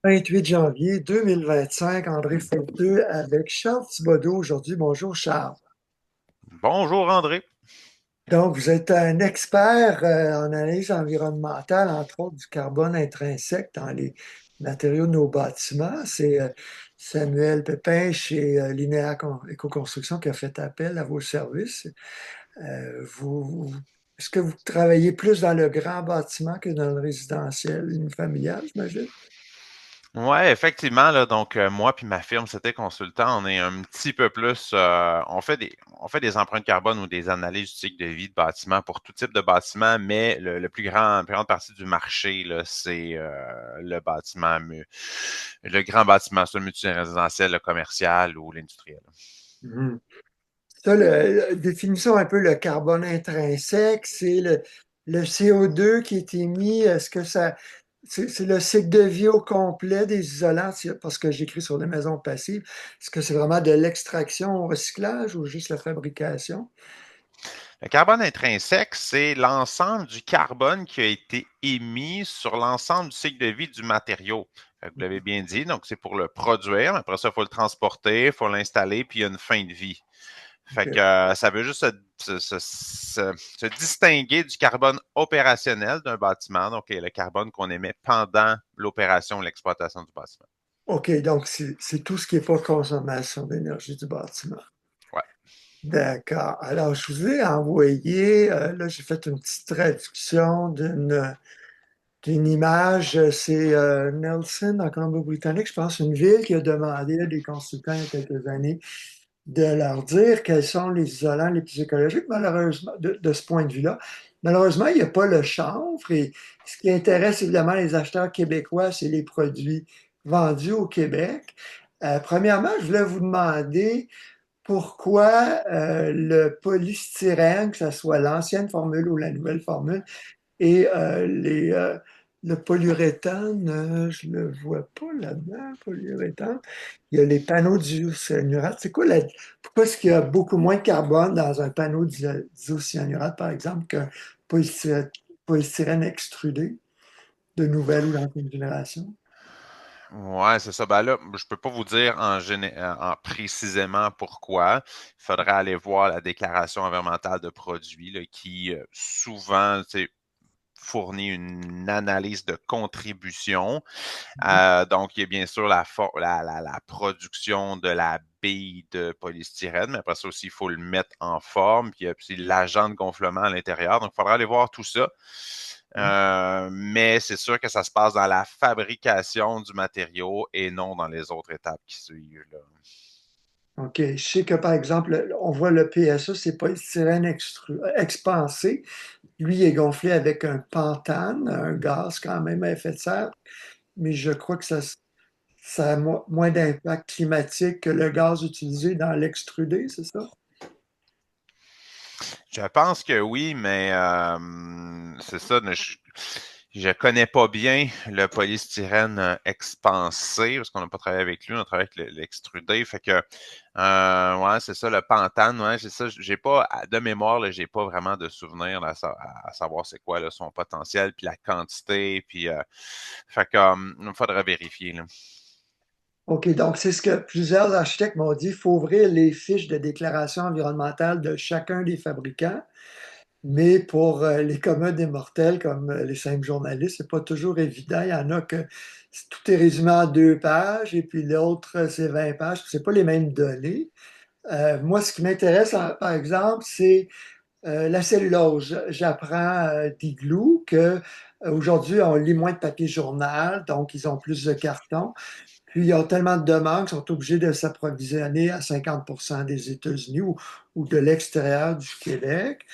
28 janvier 2025, André Fauteux avec Charles Thibodeau aujourd'hui. Bonjour Charles. Bonjour André. Donc, vous êtes un expert en analyse environnementale, entre autres du carbone intrinsèque dans les matériaux de nos bâtiments. C'est Samuel Pépin chez Linéa Éco-Construction qui a fait appel à vos services. Est-ce que vous travaillez plus dans le grand bâtiment que dans le résidentiel unifamilial, j'imagine? Ouais, effectivement, là, donc moi puis ma firme, c'était consultant, on est un petit peu plus on fait des empreintes carbone ou des analyses du cycle de vie de bâtiment pour tout type de bâtiment, mais le la plus grande partie du marché, là, c'est le grand bâtiment, soit le multirésidentiel, le commercial ou l'industriel. Mhm. Ça, définissons un peu le carbone intrinsèque. C'est le CO2 qui est émis. Est-ce que c'est le cycle de vie au complet des isolants? Parce que j'écris sur les maisons passives. Est-ce que c'est vraiment de l'extraction au recyclage ou juste la fabrication? Le carbone intrinsèque, c'est l'ensemble du carbone qui a été émis sur l'ensemble du cycle de vie du matériau. Vous l'avez bien dit, donc c'est pour le produire. Après ça, il faut le transporter, il faut l'installer, puis il y a une fin de vie. Fait que OK. ça veut juste se distinguer du carbone opérationnel d'un bâtiment, donc le carbone qu'on émet pendant l'opération ou l'exploitation du bâtiment. OK, donc c'est tout ce qui n'est pas consommation d'énergie du bâtiment. Ouais. D'accord. Alors, je vous ai envoyé, là, j'ai fait une petite traduction d'une image. C'est Nelson, en Colombie-Britannique, je pense, une ville qui a demandé à des consultants il y a quelques années de leur dire quels sont les isolants les plus écologiques, malheureusement, de ce point de vue-là. Malheureusement, il n'y a pas le chanvre et ce qui intéresse évidemment les acheteurs québécois, c'est les produits vendus au Québec. Premièrement, je voulais vous demander pourquoi le polystyrène, que ce soit l'ancienne formule ou la nouvelle formule, et le polyuréthane, je ne le vois pas là-dedans, polyuréthane. Il y a les panneaux d'isocyanurate. Pourquoi est-ce qu'il y a beaucoup moins de carbone dans un panneau d'isocyanurate, par exemple, qu'un polystyrène extrudé de nouvelle ou d'ancienne génération? Ouais, c'est ça. Ben là, je peux pas vous dire précisément pourquoi. Il faudrait aller voir la déclaration environnementale de produits là, qui souvent fournit une analyse de contribution. Donc, il y a bien sûr la production de la bille de polystyrène, mais après ça aussi, il faut le mettre en forme, puis il y a aussi l'agent de gonflement à l'intérieur. Donc, il faudra aller voir tout ça. Mais c'est sûr que ça se passe dans la fabrication du matériau et non dans les autres étapes qui suivent, là. OK. Je sais que, par exemple, on voit le PSA, c'est polystyrène expansé. Lui, il est gonflé avec un pentane, un gaz quand même à effet de serre, mais je crois que ça a moins d'impact climatique que le gaz utilisé dans l'extrudé, c'est ça? Je pense que oui, mais c'est ça. Je connais pas bien le polystyrène expansé parce qu'on n'a pas travaillé avec lui, on a travaillé avec l'extrudé. Fait que ouais, c'est ça, le pentane, ouais, c'est ça. J'ai pas de mémoire, là, j'ai pas vraiment de souvenir là, à savoir c'est quoi là, son potentiel, puis la quantité, puis fait que il faudrait vérifier là. OK, donc c'est ce que plusieurs architectes m'ont dit. Il faut ouvrir les fiches de déclaration environnementale de chacun des fabricants, mais pour les communs des mortels, comme les simples journalistes, c'est pas toujours évident. Il y en a que tout est résumé en 2 pages, et puis l'autre, c'est 20 pages. C'est pas les mêmes données. Moi, ce qui m'intéresse, par exemple, c'est la cellulose. J'apprends d'Igloo que aujourd'hui, on lit moins de papier journal, donc ils ont plus de carton. Puis, ils ont tellement de demandes qu'ils sont obligés de s'approvisionner à 50% des États-Unis ou de l'extérieur du Québec.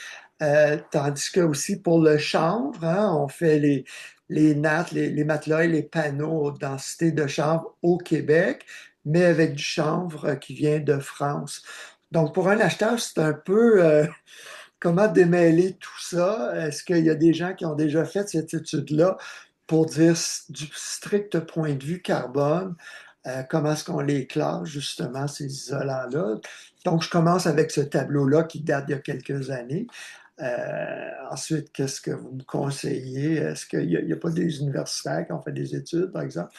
Tandis que aussi pour le chanvre, hein, on fait les nattes, les matelas et les panneaux haute densité de chanvre au Québec, mais avec du chanvre qui vient de France. Donc, pour un acheteur, c'est un peu comment démêler tout ça. Est-ce qu'il y a des gens qui ont déjà fait cette étude-là pour dire du strict point de vue carbone, comment est-ce qu'on les classe, justement, ces isolants-là? Donc, je commence avec ce tableau-là qui date d'il y a quelques années. Ensuite, qu'est-ce que vous me conseillez? Est-ce qu'il n'y a pas des universitaires qui ont fait des études, par exemple?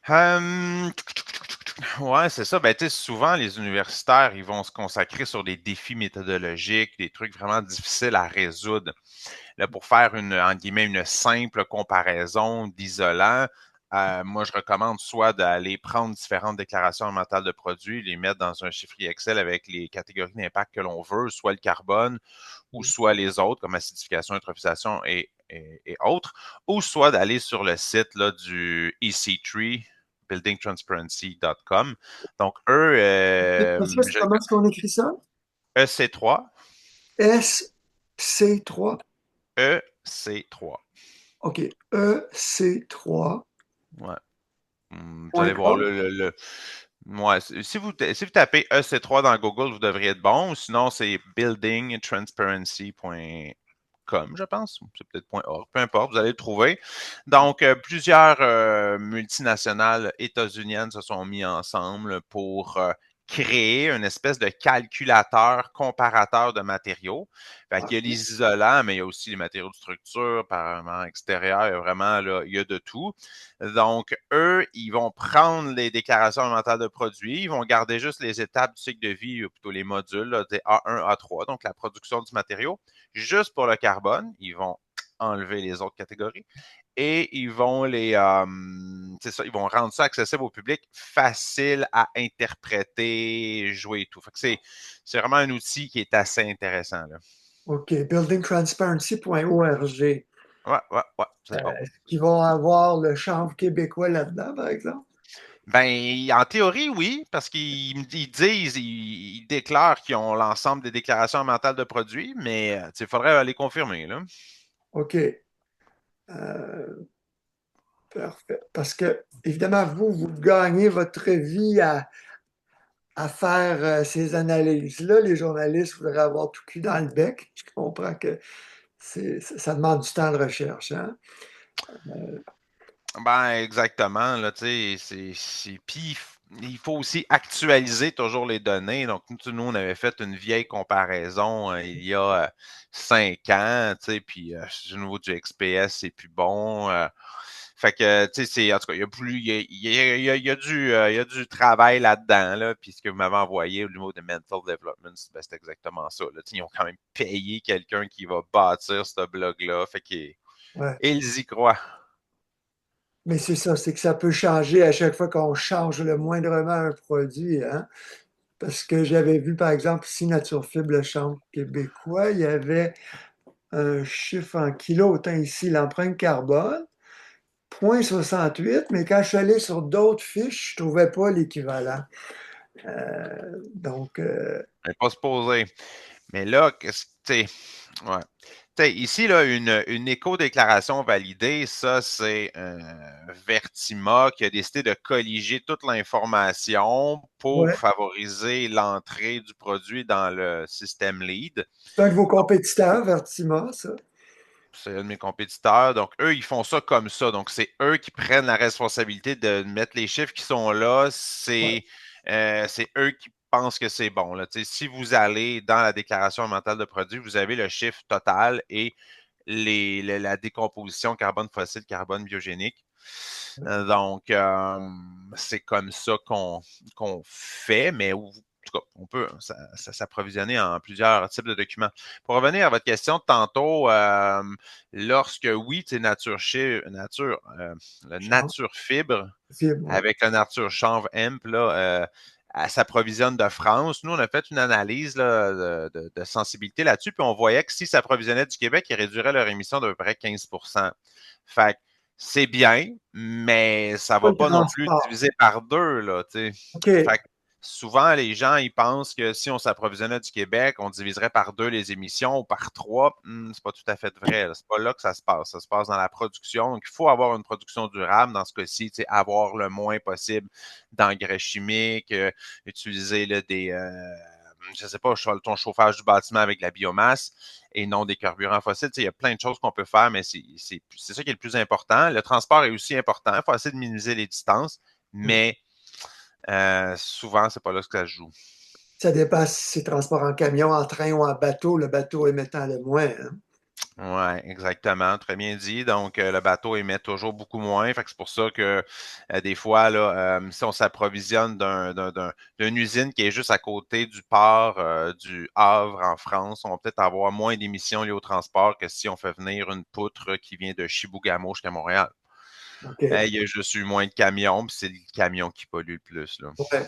Hum, ouais, c'est ça. Ben, tu sais, souvent, les universitaires, ils vont se consacrer sur des défis méthodologiques, des trucs vraiment difficiles à résoudre. Là, pour faire entre guillemets, une simple comparaison d'isolant, moi, je recommande soit d'aller prendre différentes déclarations mentales de produits, les mettre dans un chiffrier Excel avec les catégories d'impact que l'on veut, soit le carbone ou soit les autres, comme acidification, eutrophisation et autres, ou soit d'aller sur le site là, du EC3, buildingtransparency.com. Donc, eux, Parce que comment est-ce qu'on écrit ça? EC3, SC3. EC3. OK. EC3. Ouais. Vous allez voir .org. ouais, si vous tapez EC3 dans Google, vous devriez être bon. Sinon, c'est buildingtransparency.com, je pense. C'est peut-être .org, peu importe, vous allez le trouver. Donc, plusieurs multinationales états-uniennes se sont mis ensemble pour créer une espèce de calculateur comparateur de matériaux. Fait qu'il y a les isolants, mais il y a aussi les matériaux de structure, apparemment extérieurs, il y a vraiment là, il y a de tout. Donc, eux, ils vont prendre les déclarations environnementales de produits, ils vont garder juste les étapes du cycle de vie, ou plutôt les modules, là, des A1, A3, donc la production du matériau. Juste pour le carbone, ils vont enlever les autres catégories et ils vont c'est ça, ils vont rendre ça accessible au public, facile à interpréter, jouer et tout. Fait que c'est vraiment un outil qui est assez intéressant, là. OK. Buildingtransparency.org. Ouais, ouais, ouais, c'est bon. Est-ce qu'ils vont avoir le chanvre québécois là-dedans, par exemple? Ben, en théorie, oui, parce qu'ils disent, ils déclarent qu'ils ont l'ensemble des déclarations mentales de produits, mais il faudrait les confirmer, là. OK. Parfait. Parce que, évidemment, vous gagnez votre vie à faire ces analyses-là. Les journalistes voudraient avoir tout cul dans le bec. Je comprends que ça demande du temps de recherche, hein? Ben, exactement, là, tu sais, puis il faut aussi actualiser toujours les données. Donc, nous, on avait fait une vieille comparaison il y a 5 ans, tu sais, puis au niveau du XPS, c'est plus bon. Fait que, tu sais, en tout cas, il y a plus, il y a du travail là-dedans, là. Puis ce que vous m'avez envoyé au niveau de mental development, ben, c'est exactement ça, là. Tu sais, ils ont quand même payé quelqu'un qui va bâtir ce blog-là. Fait qu'ils Ouais. ils y croient. Mais c'est ça, c'est que ça peut changer à chaque fois qu'on change le moindrement un produit, hein? Parce que j'avais vu, par exemple, ici, Naturfibre, le chanvre québécois, il y avait un chiffre en kilos, autant ici, l'empreinte carbone, 0,68, mais quand je suis allé sur d'autres fiches, je ne trouvais pas l'équivalent. Donc, Mais pas se poser. Mais là, qu'est-ce que, tu sais, ouais. Tu sais, ici, là, une éco-déclaration validée, ça, c'est Vertima qui a décidé de colliger toute l'information pour ouais. favoriser l'entrée du produit dans le système LEED. C'est un de vos compétiteurs, Vertima, ça. C'est un de mes compétiteurs. Donc, eux, ils font ça comme ça. Donc, c'est eux qui prennent la responsabilité de mettre les chiffres qui sont là. Ouais, C'est eux qui pensent que c'est bon. Là. Si vous allez dans la déclaration mentale de produit, vous avez le chiffre total et la décomposition carbone fossile, carbone biogénique. Donc, c'est comme ça qu'on fait, mais en tout cas, on peut s'approvisionner en plusieurs types de documents. Pour revenir à votre question de tantôt, lorsque oui, tu sais, le chanvre, nature fibre fibre, ouais. avec la nature chanvre hemp, là, elle s'approvisionne de France. Nous, on a fait une analyse là, de sensibilité là-dessus, puis on voyait que si ça approvisionnait du Québec, ils réduiraient leur émission d'à peu près 15. Fait que c'est bien, mais ça Pas va le pas non plus transport. diviser par deux, là, tu sais. OK. Fait que souvent, les gens, ils pensent que si on s'approvisionnait du Québec, on diviserait par deux les émissions ou par trois. C'est pas tout à fait vrai. C'est pas là que ça se passe. Ça se passe dans la production. Donc, il faut avoir une production durable dans ce cas-ci, tu sais, avoir le moins possible d'engrais chimiques, utiliser là, je sais pas, ton chauffage du bâtiment avec de la biomasse et non des carburants fossiles. Tu sais, il y a plein de choses qu'on peut faire, mais c'est ça qui est le plus important. Le transport est aussi important. Il faut essayer de minimiser les distances, mais souvent, c'est pas là que ça se joue. Ça dépend si c'est transport en camion, en train ou en bateau. Le bateau émettant le moins, hein. Ouais, exactement, très bien dit. Donc, le bateau émet toujours beaucoup moins. Fait que c'est pour ça que des fois, là, si on s'approvisionne d'une usine qui est juste à côté du port du Havre en France, on va peut-être avoir moins d'émissions liées au transport que si on fait venir une poutre qui vient de Chibougamau jusqu'à Montréal. OK. Mais il y a juste eu moins de camions, puis c'est le camion qui pollue le plus, là. Ouais.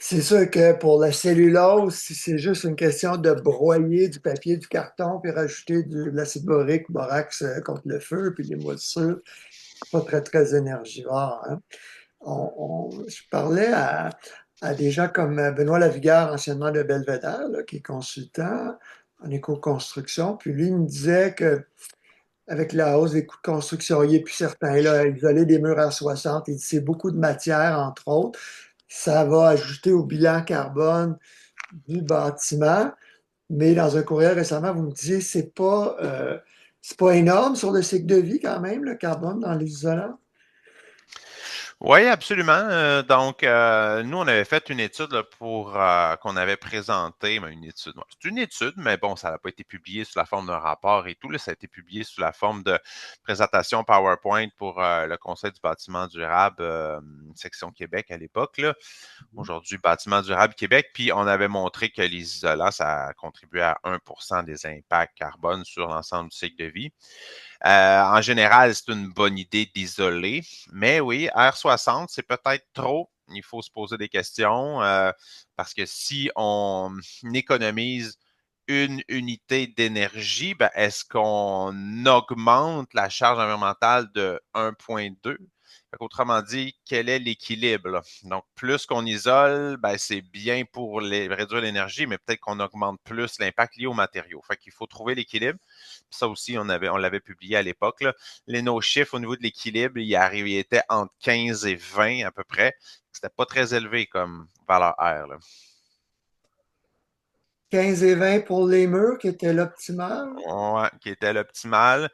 C'est sûr que pour la cellulose, si c'est juste une question de broyer du papier, du carton, puis rajouter de l'acide borique, borax contre le feu, puis les moisissures, pas très, très énergivore, hein. Je parlais à des gens comme Benoît Lavigueur, anciennement de Belvédère, là, qui est consultant en éco-construction, puis lui il me disait que avec la hausse des coûts de construction, il n'est plus certain, là, isoler des murs à 60, il dit c'est beaucoup de matière, entre autres. Ça va ajouter au bilan carbone du bâtiment. Mais dans un courriel récemment, vous me disiez c'est pas énorme sur le cycle de vie quand même, le carbone dans les isolants. Oui, absolument. Donc, nous, on avait fait une étude là, pour qu'on avait présenté, mais une étude. Ouais, c'est une étude, mais bon, ça n'a pas été publié sous la forme d'un rapport et tout. Là, ça a été publié sous la forme de présentation PowerPoint pour le Conseil du bâtiment durable, section Québec à l'époque, là. Aujourd'hui, bâtiment durable Québec. Puis, on avait montré que les isolants, ça contribuait à 1% des impacts carbone sur l'ensemble du cycle de vie. En général, c'est une bonne idée d'isoler, mais oui, R60, c'est peut-être trop. Il faut se poser des questions parce que si on économise une unité d'énergie, ben, est-ce qu'on augmente la charge environnementale de 1,2? Autrement dit, quel est l'équilibre, là? Donc, plus qu'on isole, ben, c'est bien pour réduire l'énergie, mais peut-être qu'on augmente plus l'impact lié aux matériaux. Fait qu'il faut trouver l'équilibre. Ça aussi, on l'avait publié à l'époque, là. Nos chiffres au niveau de l'équilibre, il était entre 15 et 20 à peu près. C'était pas très élevé comme valeur R, là. 15 et 20 pour les murs, qui était l'optimal. Ouais, qui était l'optimal.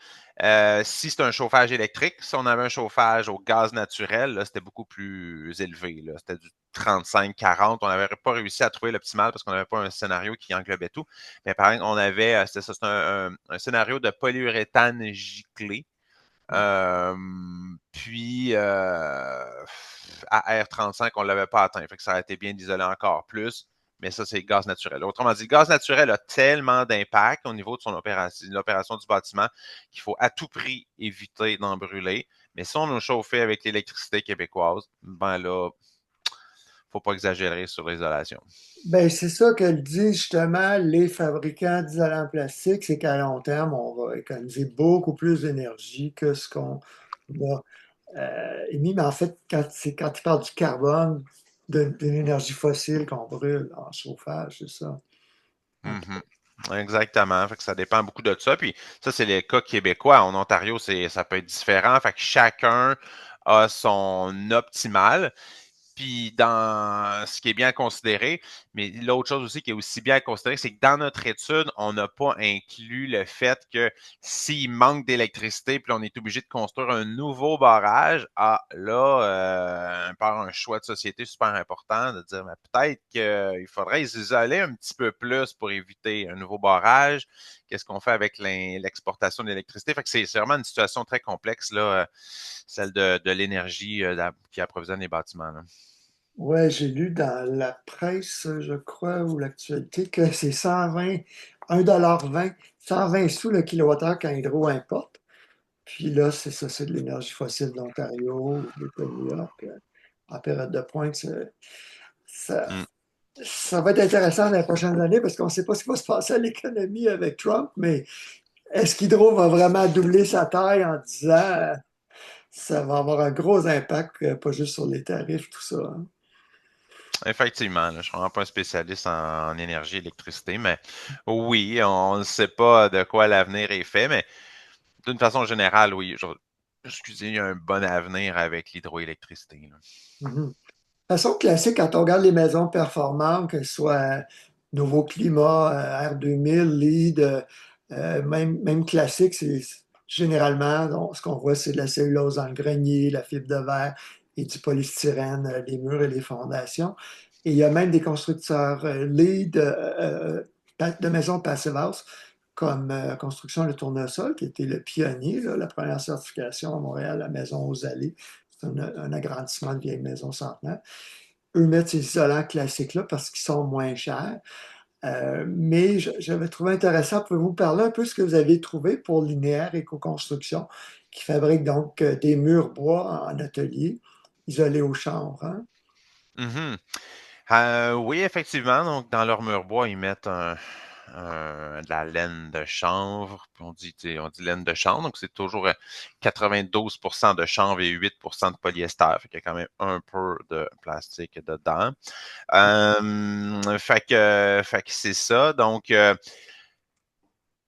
Si c'est un chauffage électrique, si on avait un chauffage au gaz naturel, là, c'était beaucoup plus élevé, là. C'était du 35-40. On n'avait pas réussi à trouver l'optimal parce qu'on n'avait pas un scénario qui englobait tout. Mais par exemple, on avait, c'était ça, c'est un scénario de polyuréthane giclé. Euh, à R35, on ne l'avait pas atteint. Fait que ça aurait été bien d'isoler encore plus. Mais ça, c'est le gaz naturel. Autrement dit, le gaz naturel a tellement d'impact au niveau de son opération, l'opération du bâtiment qu'il faut à tout prix éviter d'en brûler. Mais si on a chauffé avec l'électricité québécoise, ben là, faut pas exagérer sur l'isolation. Ben, c'est ça que disent justement les fabricants d'isolants plastiques, c'est qu'à long terme, on va économiser beaucoup plus d'énergie que ce qu'on a émis. Mais en fait, quand ils parlent du carbone, d'une énergie fossile qu'on brûle en chauffage, c'est ça. OK. Mhm. Exactement. Fait que ça dépend beaucoup de ça. Puis ça, c'est les cas québécois. En Ontario, ça peut être différent. Fait que chacun a son optimal. Puis dans ce qui est bien à considérer, mais l'autre chose aussi qui est aussi bien à considérer, c'est que dans notre étude, on n'a pas inclus le fait que s'il manque d'électricité, puis on est obligé de construire un nouveau barrage, là, par un choix de société super important, de dire mais peut-être qu'il faudrait isoler un petit peu plus pour éviter un nouveau barrage. Qu'est-ce qu'on fait avec l'exportation d'électricité? Fait que c'est vraiment une situation très complexe, là, celle de l'énergie qui approvisionne les bâtiments, là. Ouais, j'ai lu dans la presse, je crois, ou l'actualité, que c'est 120, 1,20 120 sous le kilowattheure quand Hydro importe. Puis là, c'est ça, c'est de l'énergie fossile d'Ontario, de l'État de New York. En période de pointe, ça, Mm. ça va être intéressant dans les prochaines années parce qu'on ne sait pas ce qui va se passer à l'économie avec Trump, mais est-ce qu'Hydro va vraiment doubler sa taille en disant ça va avoir un gros impact, pas juste sur les tarifs, tout ça, hein? Effectivement, là, je ne suis vraiment pas un spécialiste en énergie, électricité, mais oui, on ne sait pas de quoi l'avenir est fait, mais d'une façon générale, oui, excusez, il y a un bon avenir avec l'hydroélectricité, là. Mhm. De façon classique, quand on regarde les maisons performantes, que ce soit Nouveau Climat, R2000, LEED, même classique, c'est généralement, ce qu'on voit, c'est de la cellulose dans le grenier, la fibre de verre et du polystyrène, les murs et les fondations. Et il y a même des constructeurs LEED de maisons Passive House comme construction, le tournesol, qui était le pionnier, là, la première certification à Montréal, la maison aux allées. C'est un agrandissement de vieille maison centenaire. Eux mettent ces isolants classiques-là parce qu'ils sont moins chers. Mais j'avais trouvé intéressant, pouvez-vous parler un peu de ce que vous avez trouvé pour Linéaire Éco-Construction, qui fabrique donc des murs bois en atelier, isolés aux chambres, hein? Mhm. Oui, effectivement. Donc, dans leur mur bois, ils mettent de la laine de chanvre. Puis on dit laine de chanvre. Donc, c'est toujours 92% de chanvre et 8% de polyester. Fait qu'il y a quand même un peu de plastique dedans. Fait que c'est ça. Donc,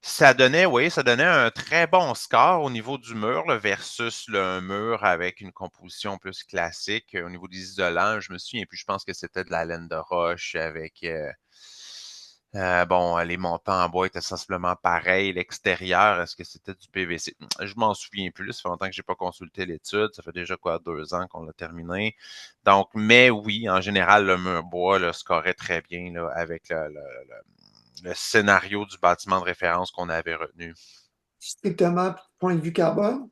ça donnait un très bon score au niveau du mur là, versus un mur avec une composition plus classique. Au niveau des isolants, je me souviens plus, je pense que c'était de la laine de roche avec bon, les montants en bois étaient sensiblement pareils. L'extérieur, est-ce que c'était du PVC? Je m'en souviens plus. Ça fait longtemps que j'ai pas consulté l'étude. Ça fait déjà quoi, 2 ans qu'on l'a terminé. Donc, mais oui, en général, le mur bois là, scorait très bien là, avec le scénario du bâtiment de référence qu'on avait retenu. Strictement point de vue carbone,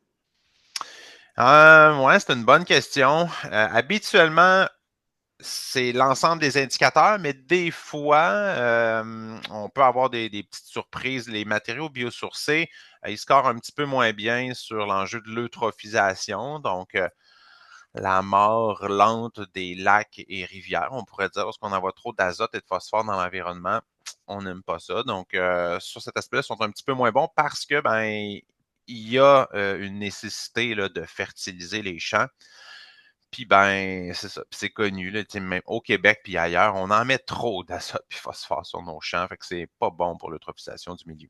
Ouais, c'est une bonne question. Habituellement, c'est l'ensemble des indicateurs, mais des fois, on peut avoir des petites surprises. Les matériaux biosourcés, ils scorent un petit peu moins bien sur l'enjeu de l'eutrophisation, donc la mort lente des lacs et rivières, on pourrait dire, parce qu'on envoie trop d'azote et de phosphore dans l'environnement, on n'aime pas ça. Donc, sur cet aspect-là, ils sont un petit peu moins bons parce que, ben, il y a une nécessité là, de fertiliser les champs. Puis ben, c'est ça. Puis c'est connu, là, même au Québec puis ailleurs, on en met trop d'azote puis phosphore sur nos champs. Fait que c'est pas bon pour l'eutrophisation du milieu.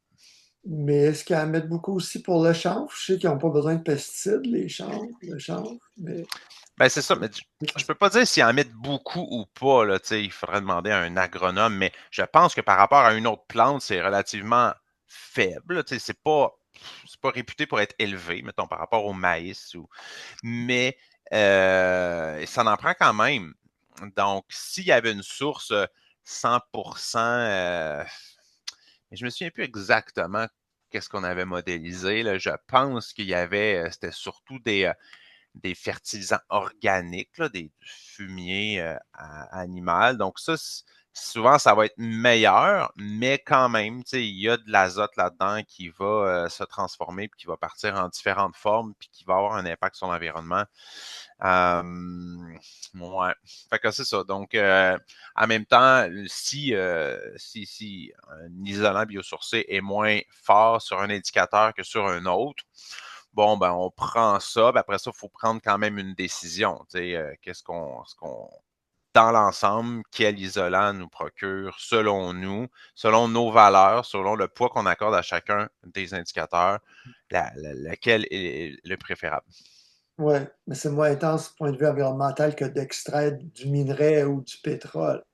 mais est-ce qu'à mettre beaucoup aussi pour le chanvre? Je sais qu'ils n'ont pas besoin de pesticides, les chanvres, le chanvre, mais Ben c'est ça, mais je peux pas dire s'ils en mettent beaucoup ou pas, là, tu sais, il faudrait demander à un agronome, mais je pense que par rapport à une autre plante, c'est relativement faible, tu sais, c'est pas réputé pour être élevé, mettons, par rapport au maïs, mais ça en prend quand même. Donc, s'il y avait une source 100%, mais je me souviens plus exactement qu'est-ce qu'on avait modélisé, là. Je pense qu'il y avait, c'était surtout des fertilisants organiques, là, des fumiers animaux. Donc ça, souvent, ça va être meilleur, mais quand même, il y a de l'azote là-dedans qui va se transformer, puis qui va partir en différentes formes, puis qui va avoir un impact sur l'environnement. Ouais. Fait que c'est ça. Donc, en même temps, si un isolant biosourcé est moins fort sur un indicateur que sur un autre, bon, ben, on prend ça, ben après ça, il faut prendre quand même une décision. Dans l'ensemble, quel isolant nous procure selon nous, selon nos valeurs, selon le poids qu'on accorde à chacun des indicateurs, lequel est le préférable. ouais, mais c'est moins intense du point de vue environnemental que d'extraire du minerai ou du pétrole.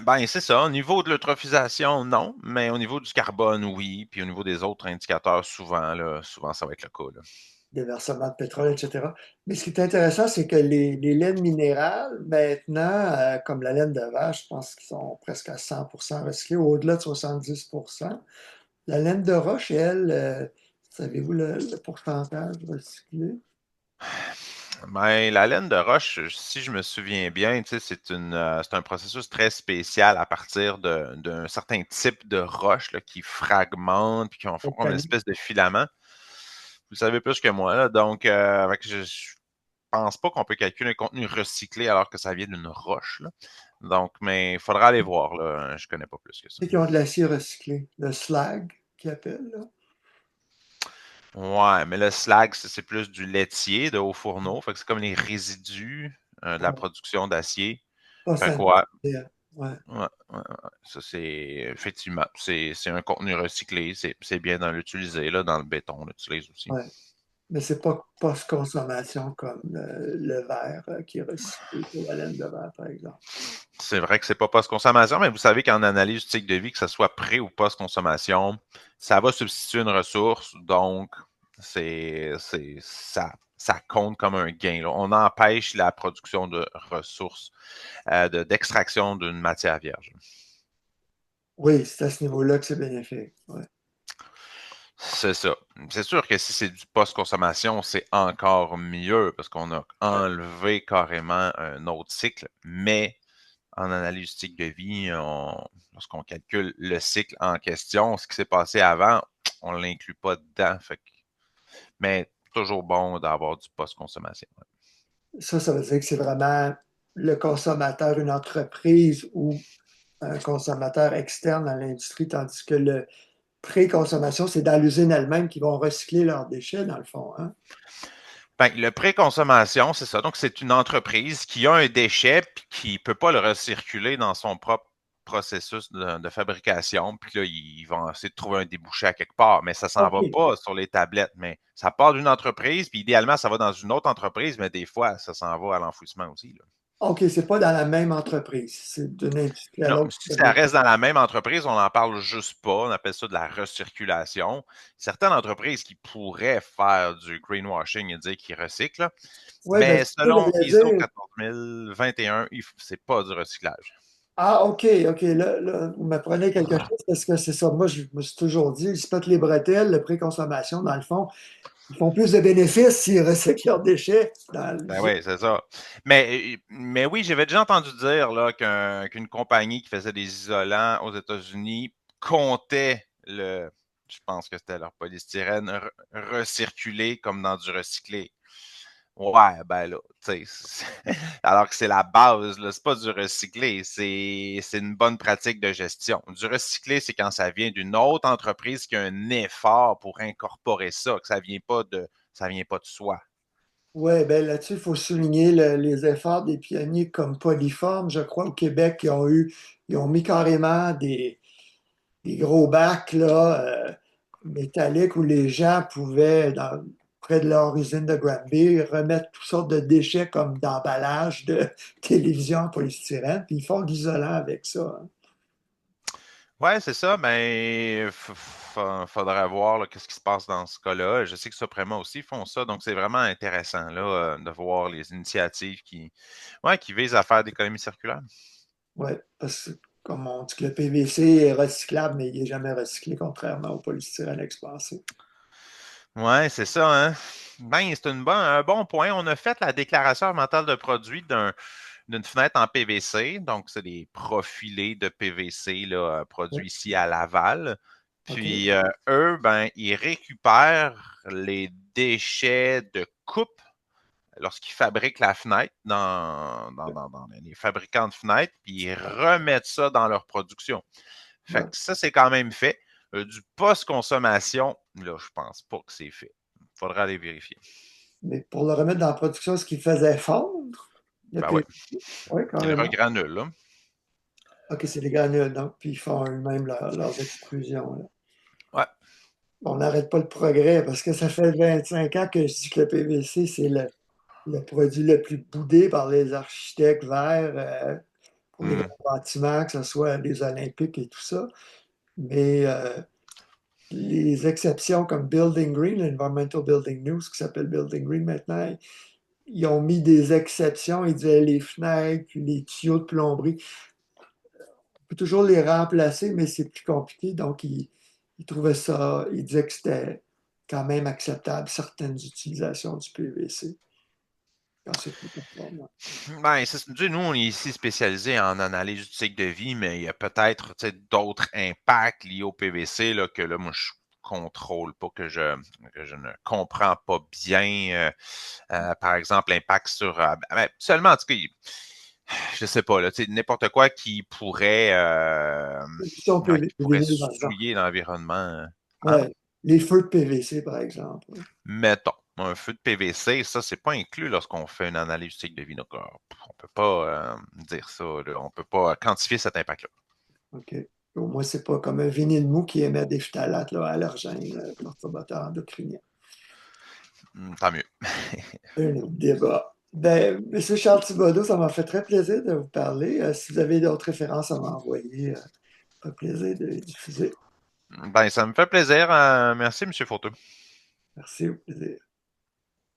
Ben, c'est ça. Au niveau de l'eutrophisation, non, mais au niveau du carbone, oui. Puis au niveau des autres indicateurs, souvent, là, souvent, ça va être le cas, là. Déversement de pétrole, etc. Mais ce qui est intéressant, c'est que les laines minérales, maintenant, comme la laine de vache, je pense qu'ils sont presque à 100% recyclés, au-delà de 70%. La laine de roche, elle, savez-vous le pourcentage recyclé? Ben, la laine de roche, si je me souviens bien, tu sais, c'est un processus très spécial à partir d'un certain type de roche là, qui fragmente puis qui en font comme une Volcanique. espèce de filament. Vous savez plus que moi, là, donc je pense pas qu'on peut calculer un contenu recyclé alors que ça vient d'une roche, là. Donc, mais il faudra aller voir, là. Je connais pas plus que ça. Ceux qui ont de l'acier recyclé, le slag, qu'ils appellent, là. Ouais, mais le slag, c'est plus du laitier de haut fourneau. Fait que c'est comme les résidus de la Ouais, production d'acier. pas Fait que sanitaire. Ouais, ouais. Ça, c'est effectivement, c'est un contenu recyclé. C'est bien d'en l'utiliser, là, dans le béton, on l'utilise aussi. ouais. Mais c'est pas post-consommation comme le verre qui est recyclé pour la laine de verre, par exemple. C'est vrai que c'est pas post-consommation, mais vous savez qu'en analyse du cycle de vie, que ce soit pré ou post-consommation, ça va substituer une ressource, donc ça compte comme un gain, là. On empêche la production de ressources, d'extraction d'une matière vierge. Oui, c'est à ce niveau-là que c'est bénéfique. Ouais. C'est ça. C'est sûr que si c'est du post-consommation, c'est encore mieux parce qu'on a enlevé carrément un autre cycle, mais en analyse cycle de vie, lorsqu'on calcule le cycle en question, ce qui s'est passé avant, on ne l'inclut pas dedans. Mais toujours bon d'avoir du post-consommation. Ça veut dire que c'est vraiment le consommateur, une entreprise ou un consommateur externe à l'industrie, tandis que le pré-consommation, c'est dans l'usine elle-même qu'ils vont recycler leurs déchets, dans le fond. Hein? Ben, le pré-consommation, c'est ça. Donc, c'est une entreprise qui a un déchet puis qui ne peut pas le recirculer dans son propre processus de fabrication. Puis là, ils vont essayer de trouver un débouché à quelque part, mais ça ne s'en va OK. pas sur les tablettes. Mais ça part d'une entreprise, puis idéalement, ça va dans une autre entreprise, mais des fois, ça s'en va à l'enfouissement aussi. Là. OK, c'est pas dans la même entreprise. C'est d'une industrie à Non, l'autre. si ça reste dans la même entreprise, on n'en parle juste pas. On appelle ça de la recirculation. Certaines entreprises qui pourraient faire du greenwashing et dire qu'ils recyclent, là, Oui, ben, mais c'est ça que selon j'allais ISO dire. 14021, c'est pas du recyclage. Ah, OK, OK. Là, vous m'apprenez quelque chose parce que c'est ça. Moi, je me suis toujours dit, ils se pètent les bretelles, le pré-consommation, dans le fond, ils font plus de bénéfices s'ils recyclent leurs déchets dans Ben l'usine. oui, c'est ça. Mais oui, j'avais déjà entendu dire là, qu'une compagnie qui faisait des isolants aux États-Unis comptait je pense que c'était leur polystyrène, recirculé comme dans du recyclé. Ouais, ben là, tu sais, alors que c'est la base, là, c'est pas du recyclé, c'est une bonne pratique de gestion. Du recyclé, c'est quand ça vient d'une autre entreprise qui a un effort pour incorporer ça, que ça vient pas de soi. Oui, ben là-dessus, il faut souligner les efforts des pionniers comme Polyforme, je crois, au Québec, ils ont mis carrément des gros bacs là, métalliques où les gens pouvaient, près de leur usine de Granby, remettre toutes sortes de déchets comme d'emballage de télévision en polystyrène, puis ils font de l'isolant avec ça. Hein. Ouais, c'est ça. Ben, faudrait voir là, qu'est-ce qui se passe dans ce cas-là. Je sais que Soprema aussi font ça, donc c'est vraiment intéressant là, de voir les initiatives ouais, qui visent à faire d'économie circulaire. Oui, parce que comme on dit que le PVC est recyclable, mais il n'est jamais recyclé, contrairement au polystyrène expansé. Ouais, c'est ça, hein. Ben, c'est un bon point. On a fait la déclaration environnementale de produit d'une fenêtre en PVC. Donc, c'est des profilés de PVC là, Oui, produits ici à Laval. OK. Puis, eux, ben, ils récupèrent les déchets de coupe lorsqu'ils fabriquent la fenêtre dans les fabricants de fenêtres, puis ils remettent ça dans leur production. Fait Ouais. que ça, c'est quand même fait. Du post-consommation, là, je pense pas que c'est fait. Il faudra aller vérifier. Mais pour le remettre dans la production, ce qui faisait fondre, le Ben ouais. PVC. Oui, Il carrément. regranule, là. OK, c'est des granules, donc, puis ils font eux-mêmes leurs extrusions. Là. Ouais. On n'arrête pas le progrès parce que ça fait 25 ans que je dis que le PVC, c'est le produit le plus boudé par les architectes verts pour les Hmm. grands bâtiments, que ce soit les Olympiques et tout ça. Mais les exceptions comme Building Green, l'Environmental Building News, qui s'appelle Building Green maintenant, ils ont mis des exceptions. Ils disaient les fenêtres, puis les tuyaux de plomberie. On peut toujours les remplacer, mais c'est plus compliqué. Donc, ils trouvaient ça, ils disaient que c'était quand même acceptable certaines utilisations du PVC quand c'est plus performant. Ben, nous, on est ici spécialisé en analyse du cycle de vie, mais il y a peut-être d'autres impacts liés au PVC là, que là, moi, je contrôle pas, que je ne comprends pas bien. Par exemple, l'impact sur. Ben, seulement, en tout cas, je sais pas, là, n'importe quoi Pollution qui PVC, les pourrait vinyles, par exemple. souiller l'environnement. Hein? Ouais. Les feux de PVC, par exemple. Ouais. Mettons, un feu de PVC, ça, c'est pas inclus lorsqu'on fait une analyse du cycle de vie. Donc, on peut pas dire ça, là. On peut pas quantifier cet impact-là. OK. Au moins, c'est pas comme un vinyle mou qui émet des phtalates là, allergènes, perturbateurs endocriniens. Tant mieux. Un autre débat. Ben, Monsieur Charles Thibodeau, ça m'a fait très plaisir de vous parler. Si vous avez d'autres références à m'envoyer, ça fait plaisir de les diffuser. Ben, ça me fait plaisir. Merci, M. Fauteux. Merci, au plaisir.